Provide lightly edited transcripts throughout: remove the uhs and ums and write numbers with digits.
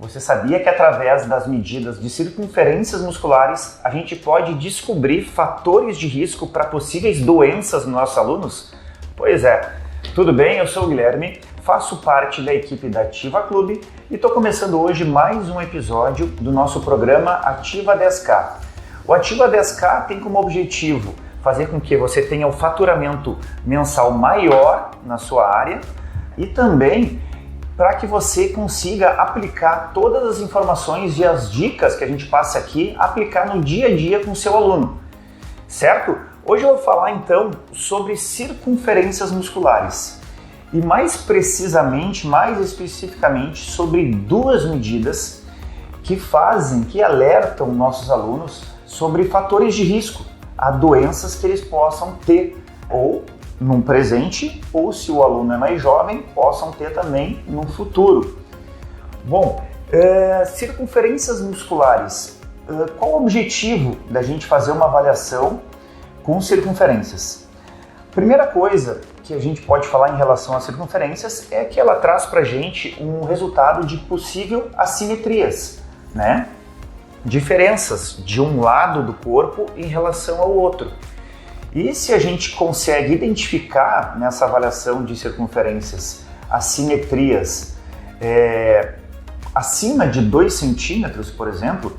Você sabia que através das medidas de circunferências musculares a gente pode descobrir fatores de risco para possíveis doenças nos nossos alunos? Pois é, tudo bem? Eu sou o Guilherme, faço parte da equipe da Ativa Clube e estou começando hoje mais um episódio do nosso programa Ativa 10K. O Ativa 10K tem como objetivo fazer com que você tenha um faturamento mensal maior na sua área e também para que você consiga aplicar todas as informações e as dicas que a gente passa aqui, aplicar no dia a dia com o seu aluno, certo? Hoje eu vou falar então sobre circunferências musculares e mais precisamente, mais especificamente sobre duas medidas que alertam nossos alunos sobre fatores de risco a doenças que eles possam ter ou num presente, ou se o aluno é mais jovem, possam ter também no futuro. Bom, circunferências musculares. Qual o objetivo da gente fazer uma avaliação com circunferências? Primeira coisa que a gente pode falar em relação às circunferências é que ela traz para a gente um resultado de possível assimetrias, né? Diferenças de um lado do corpo em relação ao outro. E se a gente consegue identificar nessa avaliação de circunferências assimetrias acima de 2 centímetros, por exemplo,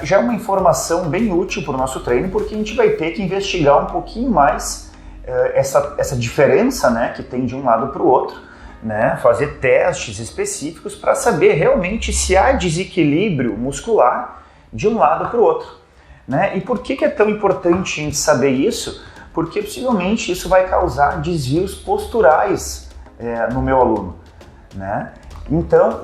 já é uma informação bem útil para o nosso treino, porque a gente vai ter que investigar um pouquinho mais essa diferença, né, que tem de um lado para o outro, né, fazer testes específicos para saber realmente se há desequilíbrio muscular de um lado para o outro. Né? E por que é tão importante a gente saber isso? Porque possivelmente isso vai causar desvios posturais no meu aluno. Né? Então,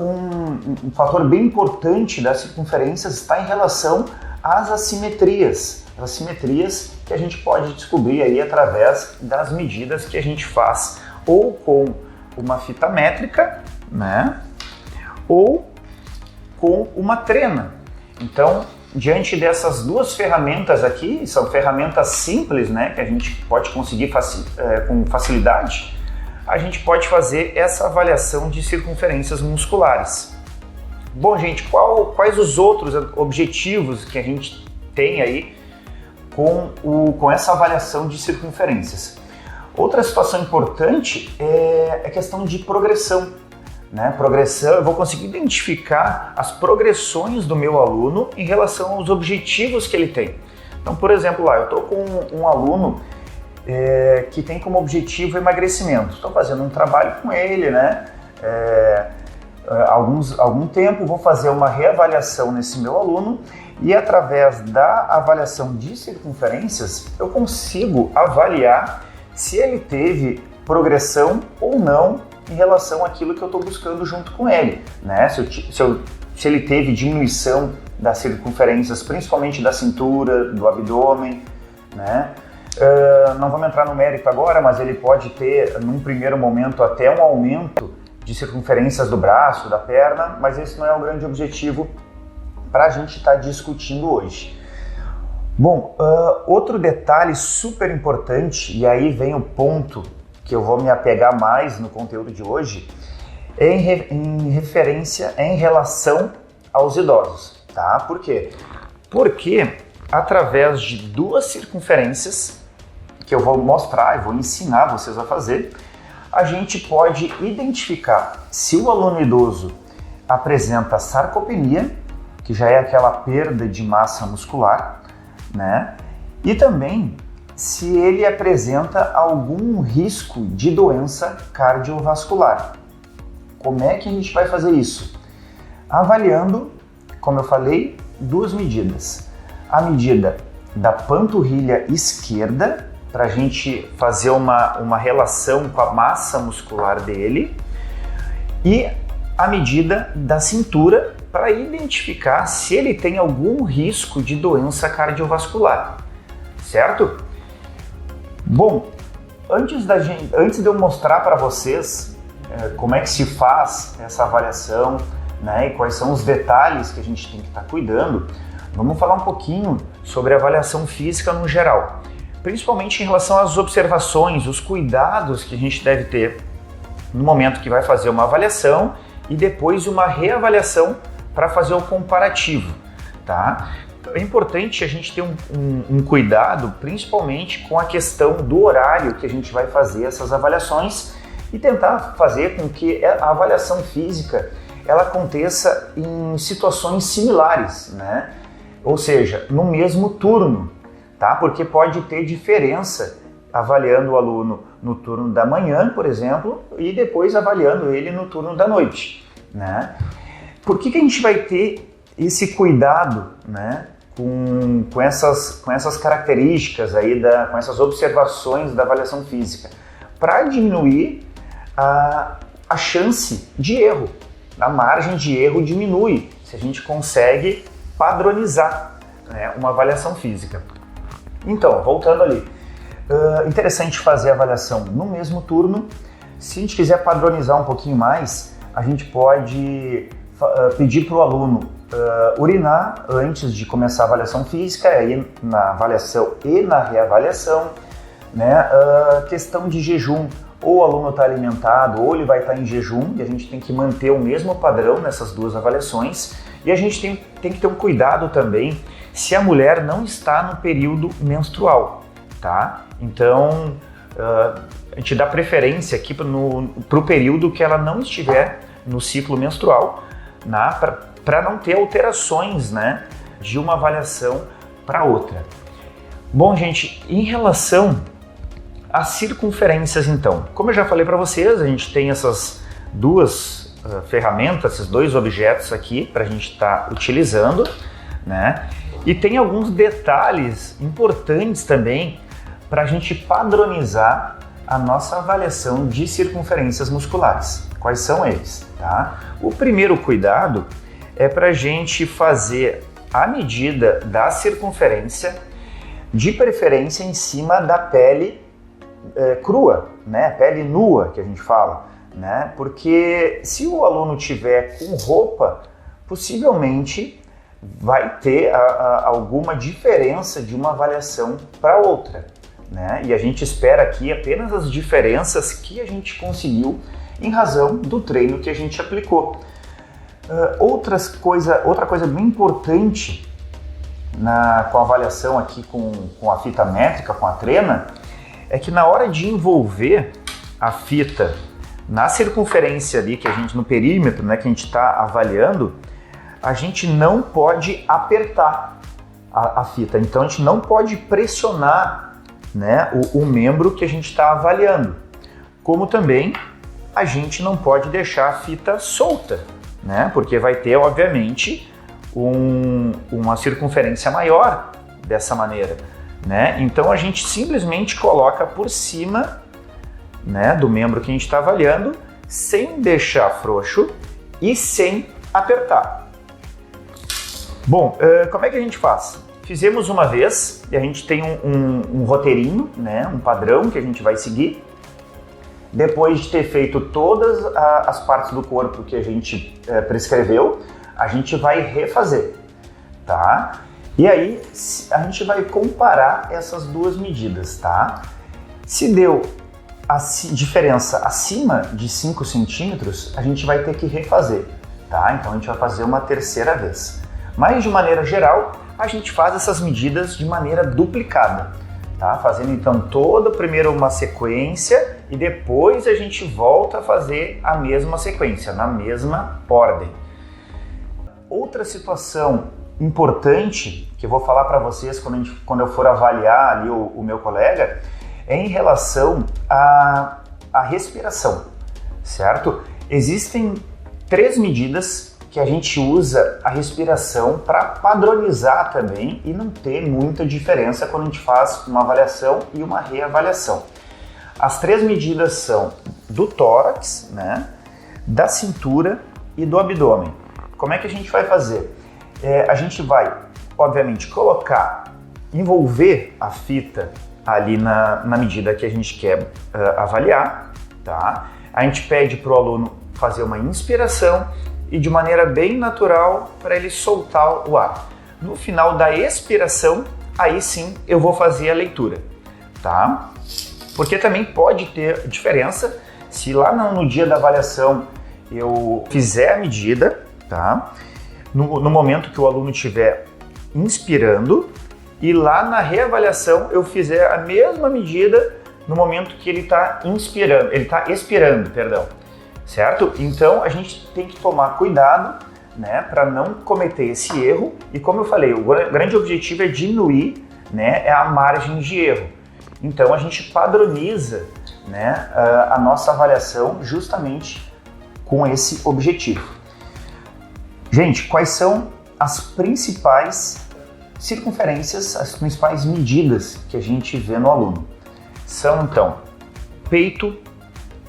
um fator bem importante das circunferências está em relação às assimetrias. As assimetrias que a gente pode descobrir aí através das medidas que a gente faz ou com uma fita métrica, né? Ou com uma trena. Então, diante dessas duas ferramentas aqui, são ferramentas simples, né, que a gente pode conseguir com facilidade, a gente pode fazer essa avaliação de circunferências musculares. Bom, gente, quais os outros objetivos que a gente tem aí com essa avaliação de circunferências? Outra situação importante é a questão de progressão. Né? Progressão, eu vou conseguir identificar as progressões do meu aluno em relação aos objetivos que ele tem. Então, por exemplo, lá eu estou com um aluno que tem como objetivo emagrecimento. Estou fazendo um trabalho com ele, né? Algum tempo vou fazer uma reavaliação nesse meu aluno e através da avaliação de circunferências eu consigo avaliar se ele teve progressão ou não em relação àquilo que eu estou buscando junto com ele, né? Se ele teve diminuição das circunferências, principalmente da cintura, do abdômen, né? Não vamos entrar no mérito agora, mas ele pode ter, num primeiro momento, até um aumento de circunferências do braço, da perna, mas esse não é o grande objetivo para a gente estar discutindo hoje. Bom, outro detalhe super importante, e aí vem o ponto que eu vou me apegar mais no conteúdo de hoje, em relação aos idosos, tá? Por quê? Porque através de duas circunferências, que eu vou mostrar e vou ensinar vocês a fazer, a gente pode identificar se o aluno idoso apresenta sarcopenia, que já é aquela perda de massa muscular, né? E também se ele apresenta algum risco de doença cardiovascular. Como é que a gente vai fazer isso? Avaliando, como eu falei, duas medidas. A medida da panturrilha esquerda, para a gente fazer uma relação com a massa muscular dele, e a medida da cintura, para identificar se ele tem algum risco de doença cardiovascular, certo? Bom, antes de eu mostrar para vocês como é que se faz essa avaliação, né, e quais são os detalhes que a gente tem que estar cuidando, vamos falar um pouquinho sobre a avaliação física no geral, principalmente em relação às observações, os cuidados que a gente deve ter no momento que vai fazer uma avaliação e depois uma reavaliação para fazer o comparativo, tá? É importante a gente ter um cuidado, principalmente com a questão do horário que a gente vai fazer essas avaliações e tentar fazer com que a avaliação física ela aconteça em situações similares, né? Ou seja, no mesmo turno, tá? Porque pode ter diferença avaliando o aluno no turno da manhã, por exemplo, e depois avaliando ele no turno da noite, né? Por que a gente vai ter esse cuidado, né, com essas características aí, com essas observações da avaliação física? Para diminuir a chance de erro, a margem de erro diminui se a gente consegue padronizar, né, uma avaliação física. Então, voltando ali, interessante fazer a avaliação no mesmo turno. Se a gente quiser padronizar um pouquinho mais, a gente pode pedir para o aluno urinar antes de começar a avaliação física, aí na avaliação e na reavaliação, né? Questão de jejum, ou o aluno está alimentado ou ele vai estar em jejum, e a gente tem que manter o mesmo padrão nessas duas avaliações. E a gente tem que ter um cuidado também se a mulher não está no período menstrual, tá? Então, a gente dá preferência aqui para o período que ela não estiver no ciclo menstrual, para não ter alterações, né, de uma avaliação para outra. Bom, gente, em relação às circunferências, então, como eu já falei para vocês, a gente tem essas duas ferramentas, esses dois objetos aqui para a gente estar utilizando, né? E tem alguns detalhes importantes também para a gente padronizar a nossa avaliação de circunferências musculares. Quais são eles? Tá? O primeiro cuidado é para a gente fazer a medida da circunferência, de preferência em cima da pele crua, né? Pele nua, que a gente fala, né? Porque se o aluno tiver com roupa, possivelmente vai ter alguma diferença de uma avaliação para outra, né? E a gente espera aqui apenas as diferenças que a gente conseguiu em razão do treino que a gente aplicou. Outra coisa bem importante com a avaliação aqui com a fita métrica, com a trena, é que na hora de envolver a fita na circunferência ali, no perímetro, né, que a gente está avaliando, a gente não pode apertar a fita. Então a gente não pode pressionar, né, o membro que a gente está avaliando. Como também a gente não pode deixar a fita solta, né, porque vai ter, obviamente, uma circunferência maior dessa maneira, né? Então a gente simplesmente coloca por cima, né, do membro que a gente está avaliando, sem deixar frouxo e sem apertar. Bom, como é que a gente faz? Fizemos uma vez e a gente tem um roteirinho, né, um padrão que a gente vai seguir. Depois de ter feito todas as partes do corpo que a gente prescreveu, a gente vai refazer, tá? E aí a gente vai comparar essas duas medidas, tá? Se deu diferença acima de 5 centímetros, a gente vai ter que refazer, tá? Então a gente vai fazer uma terceira vez. Mas de maneira geral, a gente faz essas medidas de maneira duplicada, tá? Fazendo então primeiro uma sequência e depois a gente volta a fazer a mesma sequência, na mesma ordem. Outra situação importante que eu vou falar para vocês quando eu for avaliar ali o meu colega é em relação à respiração, certo? Existem 3 medidas que a gente usa a respiração para padronizar também e não ter muita diferença quando a gente faz uma avaliação e uma reavaliação. As 3 medidas são do tórax, né, da cintura e do abdômen. Como é que a gente vai fazer? A gente vai, obviamente, envolver a fita ali na medida que a gente quer avaliar, tá? A gente pede para o aluno fazer uma inspiração e de maneira bem natural para ele soltar o ar. No final da expiração, aí sim eu vou fazer a leitura, tá? Porque também pode ter diferença se lá no dia da avaliação eu fizer a medida, tá? No momento que o aluno estiver inspirando, e lá na reavaliação eu fizer a mesma medida no momento que ele está expirando, perdão, certo? Então a gente tem que tomar cuidado, né, para não cometer esse erro, e como eu falei, o grande objetivo é diminuir, né, a margem de erro. Então a gente padroniza, né, a nossa avaliação justamente com esse objetivo. Gente, quais são as principais circunferências, as principais medidas que a gente vê no aluno? São então peito,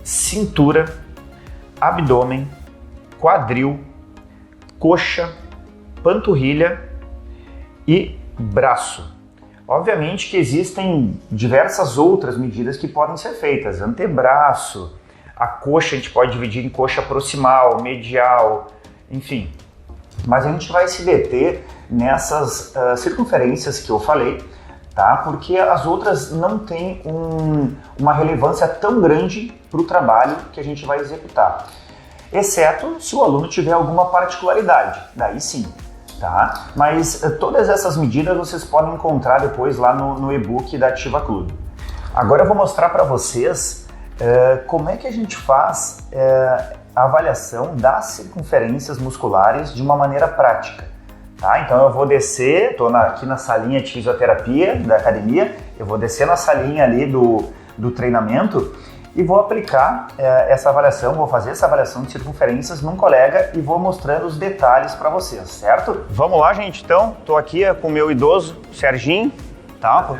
cintura, abdômen, quadril, coxa, panturrilha e braço. Obviamente que existem diversas outras medidas que podem ser feitas, antebraço, a coxa a gente pode dividir em coxa proximal, medial, enfim. Mas a gente vai se deter nessas circunferências que eu falei, tá? Porque as outras não têm uma relevância tão grande para o trabalho que a gente vai executar. Exceto se o aluno tiver alguma particularidade, daí sim, tá? Mas todas essas medidas vocês podem encontrar depois lá no e-book da Ativa Clube. Agora eu vou mostrar para vocês como é que a gente faz a avaliação das circunferências musculares de uma maneira prática, tá? Então eu vou descer, estou aqui na salinha de fisioterapia da academia, eu vou descer na salinha ali do treinamento e vou aplicar essa avaliação, vou fazer essa avaliação de circunferências num colega e vou mostrando os detalhes para vocês, certo? Vamos lá, gente, então, estou aqui com o meu idoso, Serginho, tá?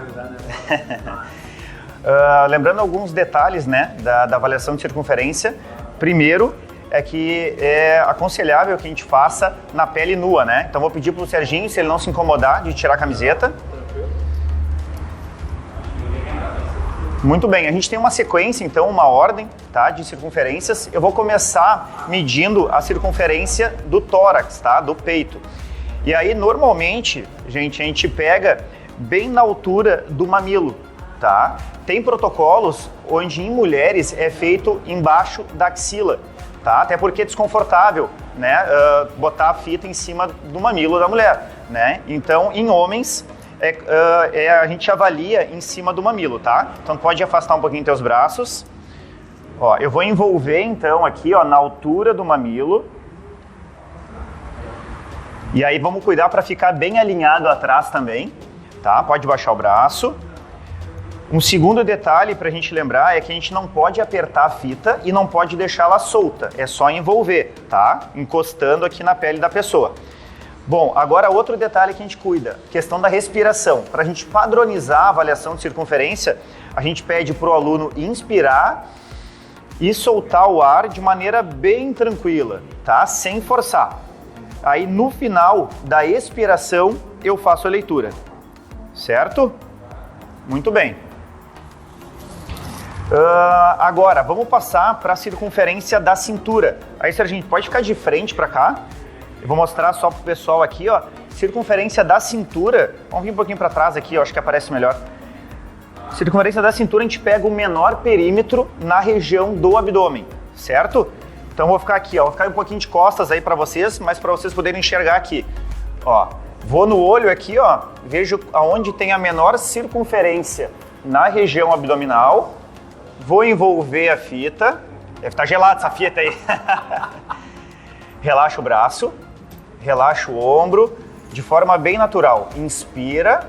Lembrando alguns detalhes, né, da avaliação de circunferência. Primeiro, é que é aconselhável que a gente faça na pele nua, né? Então vou pedir para o Serginho, se ele não se incomodar, de tirar a camiseta. Muito bem, a gente tem uma sequência, então, uma ordem, tá, de circunferências. Eu vou começar medindo a circunferência do tórax, tá, do peito. E aí, normalmente, gente, a gente pega bem na altura do mamilo, tá? Tem protocolos onde em mulheres é feito embaixo da axila, tá? Até porque é desconfortável, né, botar a fita em cima do mamilo da mulher, né? Então, em homens, a gente avalia em cima do mamilo, tá? Então pode afastar um pouquinho teus braços. Ó, eu vou envolver então aqui, ó, na altura do mamilo. E aí vamos cuidar para ficar bem alinhado atrás também, tá? Pode baixar o braço. Um segundo detalhe para a gente lembrar é que a gente não pode apertar a fita e não pode deixá-la solta. É só envolver, tá? Encostando aqui na pele da pessoa. Bom, agora outro detalhe que a gente cuida, questão da respiração. Para a gente padronizar a avaliação de circunferência, a gente pede para o aluno inspirar e soltar o ar de maneira bem tranquila, tá? Sem forçar. Aí no final da expiração eu faço a leitura, certo? Muito bem. Agora vamos passar para a circunferência da cintura. Aí, Serginho, pode ficar de frente para cá. Eu vou mostrar só pro pessoal aqui, ó, circunferência da cintura. Vamos vir um pouquinho para trás aqui, ó, acho que aparece melhor. Circunferência da cintura, a gente pega o menor perímetro na região do abdômen, certo? Então vou ficar aqui, ó, vou ficar um pouquinho de costas aí para vocês, mas para vocês poderem enxergar aqui. Ó, vou no olho aqui, ó, vejo aonde tem a menor circunferência na região abdominal. Vou envolver a fita. Deve estar gelada essa fita aí. Relaxa o braço. Relaxa o ombro de forma bem natural. Inspira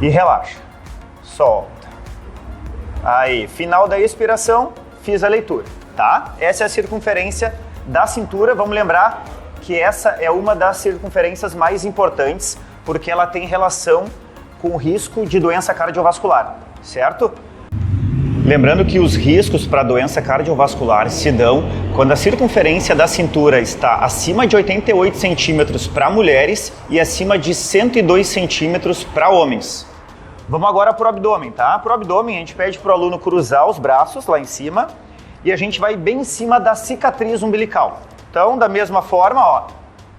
e relaxa. Solta. Aí, final da expiração, fiz a leitura, tá? Essa é a circunferência da cintura. Vamos lembrar que essa é uma das circunferências mais importantes porque ela tem relação com o risco de doença cardiovascular, certo? Lembrando que os riscos para doença cardiovascular se dão quando a circunferência da cintura está acima de 88 centímetros para mulheres e acima de 102 centímetros para homens. Vamos agora para o abdômen, tá? Para o abdômen a gente pede para o aluno cruzar os braços lá em cima e a gente vai bem em cima da cicatriz umbilical. Então, da mesma forma, ó,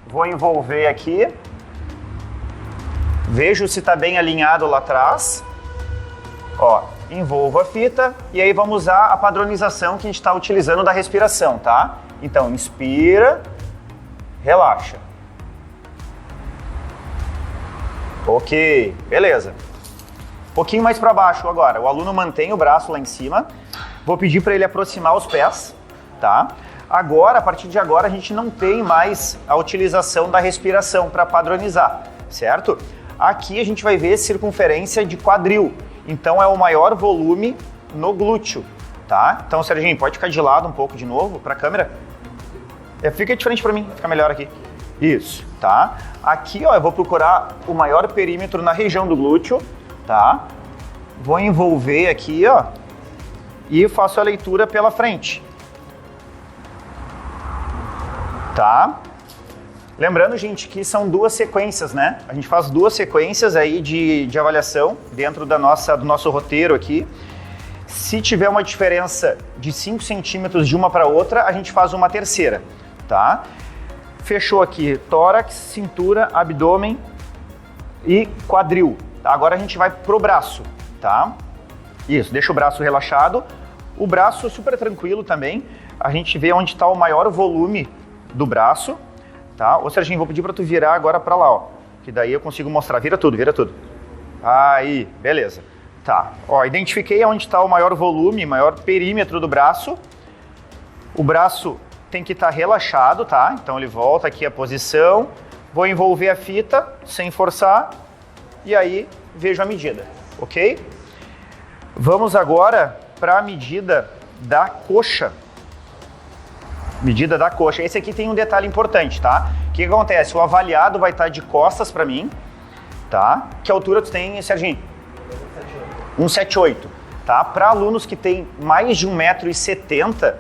vou envolver aqui, vejo se está bem alinhado lá atrás, ó. envolvo a fita e aí vamos usar a padronização que a gente está utilizando da respiração, tá? Então, inspira, relaxa. Ok, beleza. Um pouquinho mais para baixo agora. O aluno mantém o braço lá em cima. Vou pedir para ele aproximar os pés, tá? Agora, a partir de agora, a gente não tem mais a utilização da respiração para padronizar, certo? Aqui a gente vai ver circunferência de quadril. Então é o maior volume no glúteo, tá? Então, Serginho, pode ficar de lado um pouco de novo para a câmera. Fica de frente para mim, fica melhor aqui. Isso, tá? Aqui, ó, eu vou procurar o maior perímetro na região do glúteo, tá? Vou envolver aqui, ó, e faço a leitura pela frente. Tá? Lembrando, gente, que são duas sequências, né? A gente faz duas sequências aí de avaliação dentro do nosso roteiro aqui. Se tiver uma diferença de 5 centímetros de uma para outra, a gente faz uma terceira, tá? Fechou aqui tórax, cintura, abdômen e quadril. Tá? Agora a gente vai pro braço, tá? Isso, deixa o braço relaxado. O braço super tranquilo também. A gente vê onde está o maior volume do braço, tá? Ô Serginho, vou pedir para tu virar agora para lá, ó, que daí eu consigo mostrar. Vira tudo, vira tudo. Aí, beleza. Tá, ó, identifiquei onde está o maior volume, maior perímetro do braço. O braço tem que estar relaxado, tá? Então ele volta aqui a posição. Vou envolver a fita sem forçar e aí vejo a medida, ok? Vamos agora para a medida da coxa. Medida da coxa. Esse aqui tem um detalhe importante, tá? O que acontece? O avaliado vai estar de costas para mim, tá? Que altura tu tem, Serginho? 1,78, tá? Para alunos que têm mais de 1,70 m,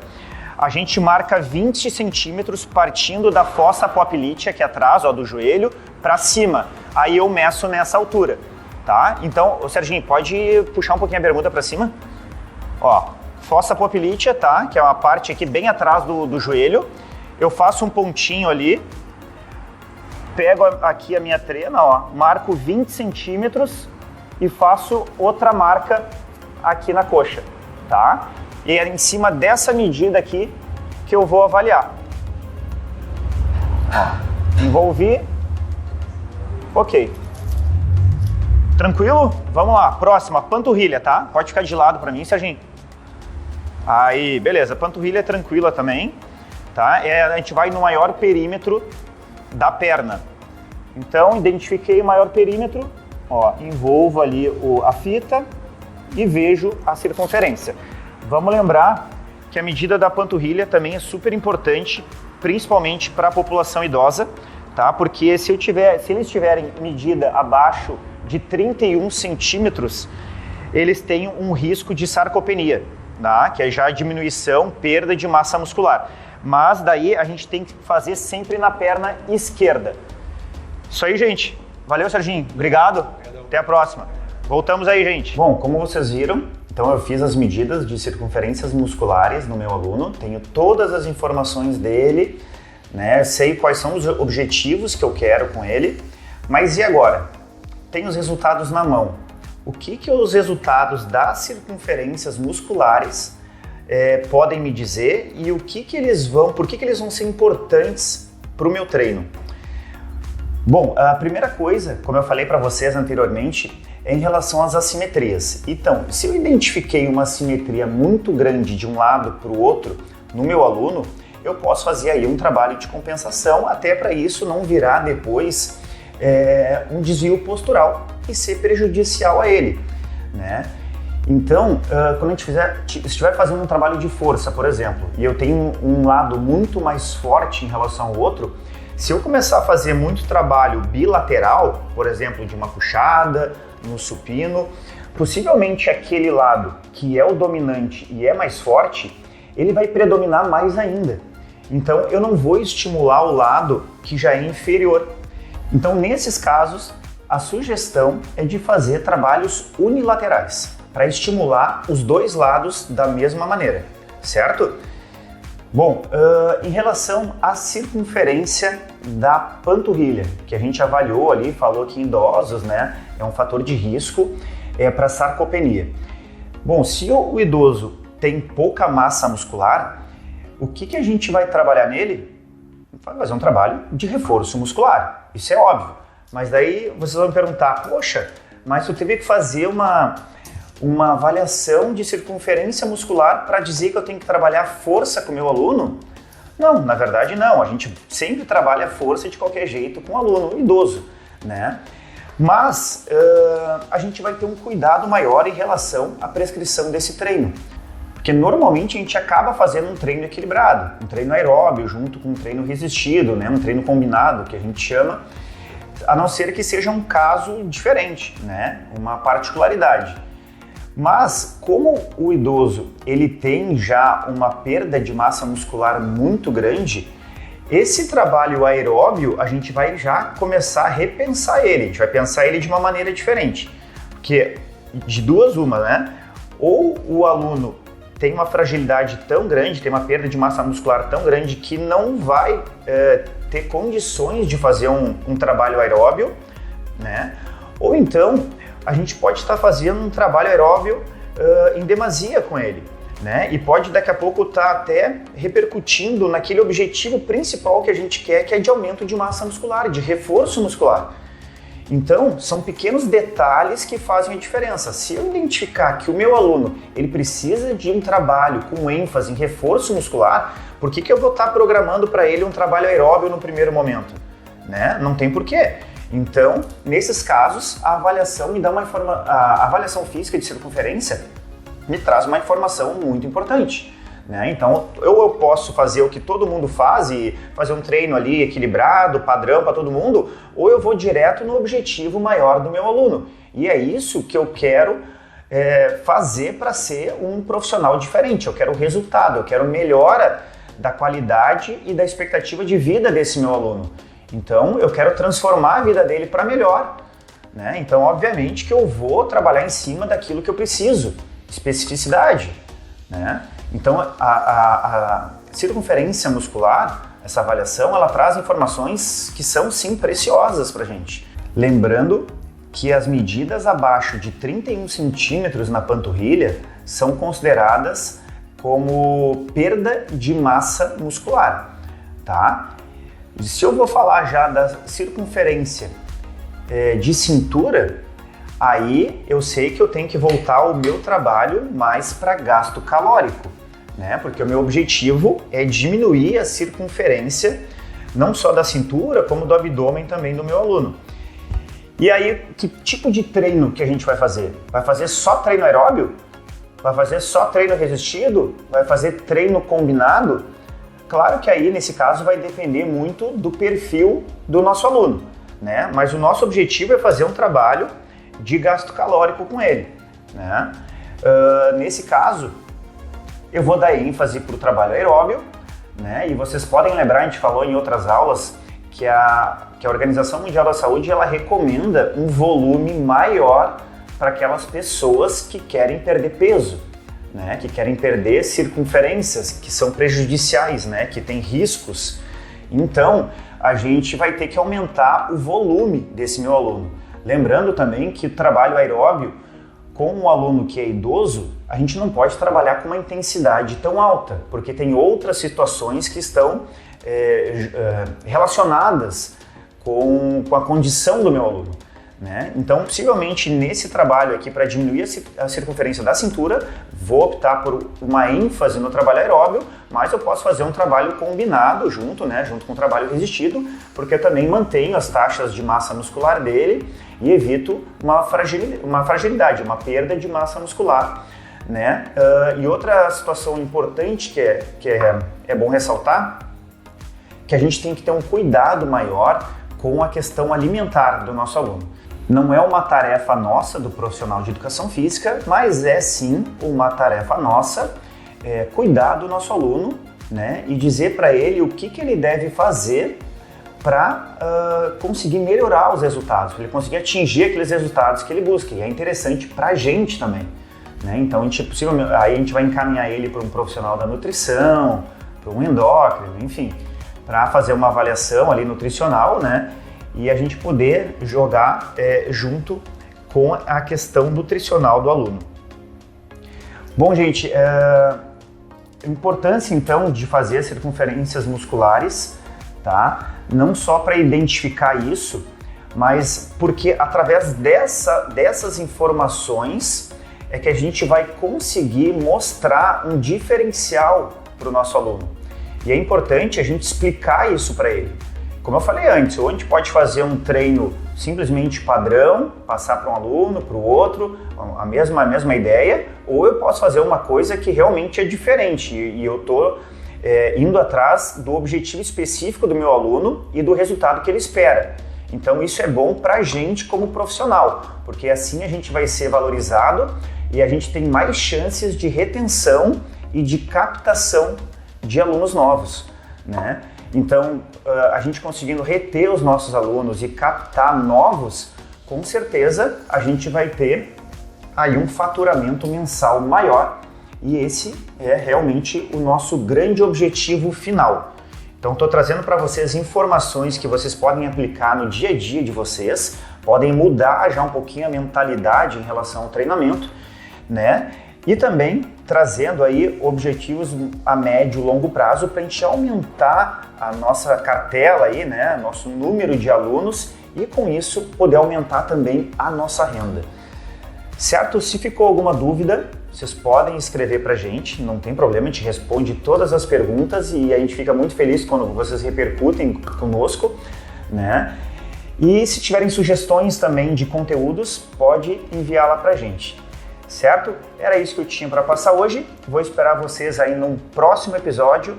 a gente marca 20 centímetros partindo da fossa poplítea aqui atrás, ó, do joelho, para cima. Aí eu meço nessa altura, tá? Então, Serginho, pode puxar um pouquinho a bermuda para cima? Ó. Fossa poplítea, tá? Que é uma parte aqui bem atrás do joelho. Eu faço um pontinho ali, pego aqui a minha trena, ó, marco 20 centímetros e faço outra marca aqui na coxa, tá? E é em cima dessa medida aqui que eu vou avaliar. Ó, envolvi. Ok. Tranquilo? Vamos lá. Próxima, panturrilha, tá? Pode ficar de lado para mim, Serginho. Aí, beleza, panturrilha é tranquila também, tá? A gente vai no maior perímetro da perna. Então, identifiquei o maior perímetro, ó, envolvo ali a fita e vejo a circunferência. Vamos lembrar que a medida da panturrilha também é super importante, principalmente para a população idosa, tá? Porque se eles tiverem medida abaixo de 31 centímetros, eles têm um risco de sarcopenia. Tá? Que é já a diminuição, perda de massa muscular. Mas daí a gente tem que fazer sempre na perna esquerda. Isso aí, gente. Valeu, Serginho. Obrigado. Até a próxima. Voltamos aí, gente. Bom, como vocês viram, então eu fiz as medidas de circunferências musculares no meu aluno, tenho todas as informações dele, né? Sei quais são os objetivos que eu quero com ele, mas e agora? Tenho os resultados na mão. O que os resultados das circunferências musculares podem me dizer e por que eles vão ser importantes para o meu treino? Bom, a primeira coisa, como eu falei para vocês anteriormente, é em relação às assimetrias. Então, se eu identifiquei uma assimetria muito grande de um lado para o outro no meu aluno, eu posso fazer aí um trabalho de compensação, até para isso não virar depois um desvio postural e ser prejudicial a ele, né? Então, quando a gente estiver fazendo um trabalho de força, por exemplo, e eu tenho um lado muito mais forte em relação ao outro, se eu começar a fazer muito trabalho bilateral, por exemplo, de uma puxada, no supino, possivelmente aquele lado que é o dominante e é mais forte, ele vai predominar mais ainda. Então, eu não vou estimular o lado que já é inferior. Então, nesses casos, a sugestão é de fazer trabalhos unilaterais, para estimular os dois lados da mesma maneira, certo? Bom, em relação à circunferência da panturrilha, que a gente avaliou ali, falou que em idosos, né, é um fator de risco para sarcopenia. Bom, se o idoso tem pouca massa muscular, o que a gente vai trabalhar nele? Vai fazer um trabalho de reforço muscular, isso é óbvio. Mas daí vocês vão me perguntar, poxa, mas tu teve que fazer uma avaliação de circunferência muscular para dizer que eu tenho que trabalhar força com o meu aluno? Não, na verdade não, a gente sempre trabalha força de qualquer jeito com o aluno idoso, né? Mas a gente vai ter um cuidado maior em relação à prescrição desse treino. Porque normalmente a gente acaba fazendo um treino equilibrado, um treino aeróbio junto com um treino resistido, né? Um treino combinado, que a gente chama, a não ser que seja um caso diferente, né? Uma particularidade. Mas como o idoso ele tem já uma perda de massa muscular muito grande, esse trabalho aeróbio a gente vai já começar a repensar ele, a gente vai pensar ele de uma maneira diferente. Porque de duas uma, né? Ou o aluno tem uma fragilidade tão grande, tem uma perda de massa muscular tão grande que não vai ter condições de fazer um trabalho aeróbio, né? Ou então a gente pode estar fazendo um trabalho aeróbio em demasia com ele, né? E pode daqui a pouco estar até repercutindo naquele objetivo principal que a gente quer, que é de aumento de massa muscular, de reforço muscular. Então, são pequenos detalhes que fazem a diferença. Se eu identificar que o meu aluno ele precisa de um trabalho com ênfase em reforço muscular, por que eu vou estar programando para ele um trabalho aeróbio no primeiro momento? Né? Não tem porquê. Então, nesses casos, a avaliação me dá a avaliação física de circunferência me traz uma informação muito importante. Né? Então, eu posso fazer o que todo mundo faz e fazer um treino ali equilibrado, padrão para todo mundo, ou eu vou direto no objetivo maior do meu aluno. E é isso que eu quero fazer para ser um profissional diferente. Eu quero resultado, eu quero melhora da qualidade e da expectativa de vida desse meu aluno. Então, eu quero transformar a vida dele para melhor. Né? Então, obviamente que eu vou trabalhar em cima daquilo que eu preciso, especificidade. Né? Então, a circunferência muscular, essa avaliação, ela traz informações que são, sim, preciosas para a gente. Lembrando que as medidas abaixo de 31 centímetros na panturrilha são consideradas como perda de massa muscular, tá? Se eu vou falar já da circunferência de cintura, aí eu sei que eu tenho que voltar o meu trabalho mais para gasto calórico, né? Porque o meu objetivo é diminuir a circunferência, não só da cintura, como do abdômen também do meu aluno. E aí, que tipo de treino que a gente vai fazer? Vai fazer só treino aeróbio? Vai fazer só treino resistido? Vai fazer treino combinado? Claro que aí, nesse caso, vai depender muito do perfil do nosso aluno, né? Mas o nosso objetivo é fazer um trabalho de gasto calórico com ele, né? Nesse caso, eu vou dar ênfase para o trabalho aeróbio, né? E vocês podem lembrar, a gente falou em outras aulas, que a Organização Mundial da Saúde ela recomenda um volume maior para aquelas pessoas que querem perder peso, né? Que querem perder circunferências, que são prejudiciais, né? Que tem riscos. Então, a gente vai ter que aumentar o volume desse meu aluno. Lembrando também que o trabalho aeróbio com um aluno que é idoso, a gente não pode trabalhar com uma intensidade tão alta, porque tem outras situações que estão relacionadas com a condição do meu aluno. Né? Então, possivelmente, nesse trabalho aqui, para diminuir a circunferência da cintura, vou optar por uma ênfase no trabalho aeróbio, mas eu posso fazer um trabalho combinado junto, né? Junto com o trabalho resistido, porque eu também mantenho as taxas de massa muscular dele e evito uma fragilidade, uma perda de massa muscular. Né? E outra situação importante que é bom ressaltar, que a gente tem que ter um cuidado maior com a questão alimentar do nosso aluno. Não é uma tarefa nossa do profissional de educação física, mas é sim uma tarefa nossa cuidar do nosso aluno, né? E dizer para ele o que ele deve fazer para conseguir melhorar os resultados, para ele conseguir atingir aqueles resultados que ele busca. E é interessante para a gente também. Né? Então, aí a gente vai encaminhar ele para um profissional da nutrição, para um endócrino, enfim, para fazer uma avaliação ali nutricional, né? E a gente poder jogar junto com a questão nutricional do aluno. Bom, gente, a importância então de fazer circunferências musculares, tá? Não só para identificar isso, mas porque através dessas informações é que a gente vai conseguir mostrar um diferencial para o nosso aluno. E é importante a gente explicar isso para ele. Como eu falei antes, ou a gente pode fazer um treino simplesmente padrão, passar para um aluno, para o outro, a mesma ideia, ou eu posso fazer uma coisa que realmente é diferente e eu estou indo atrás do objetivo específico do meu aluno e do resultado que ele espera. Então isso é bom para a gente como profissional, porque assim a gente vai ser valorizado e a gente tem mais chances de retenção e de captação de alunos novos, né? Então, a gente conseguindo reter os nossos alunos e captar novos, com certeza a gente vai ter aí um faturamento mensal maior e esse é realmente o nosso grande objetivo final. Então, estou trazendo para vocês informações que vocês podem aplicar no dia a dia de vocês, podem mudar já um pouquinho a mentalidade em relação ao treinamento, né? E também trazendo aí objetivos a médio e longo prazo para a gente aumentar a nossa cartela aí, né? Nosso número de alunos e com isso poder aumentar também a nossa renda. Certo? Se ficou alguma dúvida, vocês podem escrever para a gente, não tem problema, a gente responde todas as perguntas e a gente fica muito feliz quando vocês repercutem conosco, né? E se tiverem sugestões também de conteúdos, pode enviá-la para a gente. Certo? Era isso que eu tinha para passar hoje. Vou esperar vocês aí num próximo episódio,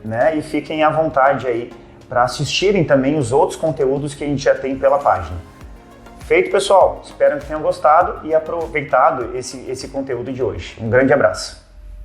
né? E fiquem à vontade aí para assistirem também os outros conteúdos que a gente já tem pela página. Feito, pessoal. Espero que tenham gostado e aproveitado esse conteúdo de hoje. Um grande abraço.